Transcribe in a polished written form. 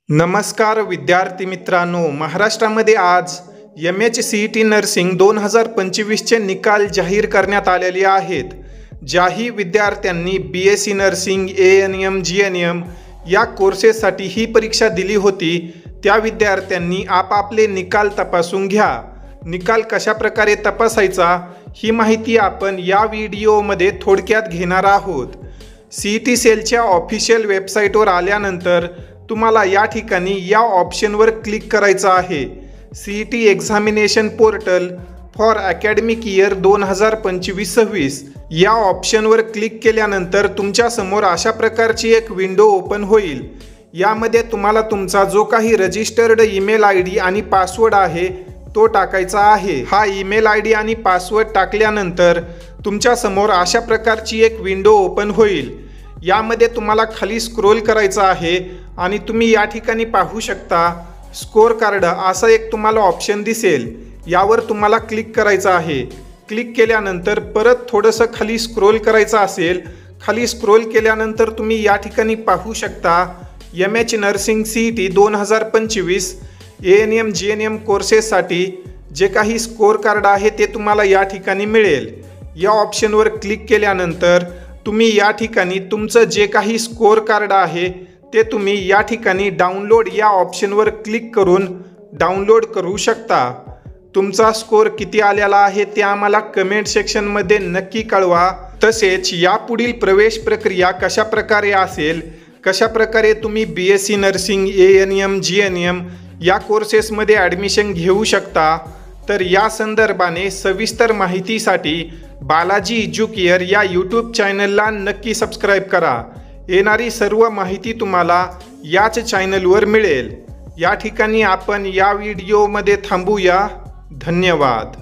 नमस्कार विद्यार्थी मित्रांनो, महाराष्ट्रामध्ये आज MHCET नर्सिंग 2025चे निकाल जाहीर करण्यात आलेले आहेत। ज्याही विद्यार्थ्यांनी BSc नर्सिंग ANM GNM या कोर्सेससाठी ही परीक्षा दिली होती त्या विद्यार्थ्यांनी आपापले निकाल तपासून घ्या। निकाल कशा प्रकारे तपासायचा ही माहिती आपण या व्हिडिओमध्ये थोडक्यात घेणार आहोत। CET सेलच्या ऑफिशियल वेबसाईटवर आल्यानंतर तुम्हाला या ठिकाणी या ऑप्शनवर क्लिक करायचं आहे। CET examination portal for academic year 2025-26 या ऑप्शनवर क्लिक केल्यानंतर तुमच्या समोर अशा प्रकारची एक विंडो ओपन होईल। यामध्ये तुम्हाला तुमचा जो काही रजिस्टर्ड ईमेल ID आणि पासवर्ड आहे तो टाकायचा आहे। हा ईमेल ID आणि पासवर्ड टाकल्यानंतर तुमच्या समोर अशा प्रकारची एक विंडो ओपन होईल। यामध्ये तुम्हाला खाली स्क्रोल करायचं आहे आणि तुम्ही या ठिकाणी पाहू शकता स्कोर कार्ड असा एक तुम्हाला ऑप्शन दिसेल। यावर तुम्हाला क्लिक करायचं आहे। क्लिक केल्यानंतर परत थोडंसं खाली स्क्रोल करायचं असेल। खाली स्क्रोल केल्यानंतर तुम्ही या ठिकाणी पाहू शकता MH nursing CET 2025 ANM GNM कोर्सेससाठी जे काही स्कोर कार्ड आहे ते तुम्हाला या ठिकाणी मिळेल। या ऑप्शनवर क्लिक केल्यानंतर तुम्ही या ठिकाणी तुमचं जे काही स्कोर कार्ड आहे ते तुम्ही या ठिकाणी डाउनलोड या ऑप्शनवर क्लिक करून डाउनलोड करू शकता। तुमचा स्कोर किती आलेला आहे ते आम्हाला कमेंट सेक्शनमध्ये नक्की कळवा। तसेच यापुढील प्रवेश प्रक्रिया कशा प्रकारे असेल, कशा प्रकारे तुम्ही BSc नर्सिंग ANM GNM या कोर्सेसमध्ये ॲडमिशन घेऊ शकता, तर या संदर्भाने सविस्तर माहितीसाठी बालाजी एज्युकेअर या यूट्यूब चॅनलला नक्की सबस्क्राईब करा। येणारी सर्व माहिती तुम्हाला याच चॅनलवर मिळेल। या ठिकाणी आपण या व्हिडिओमध्ये थांबूया। धन्यवाद।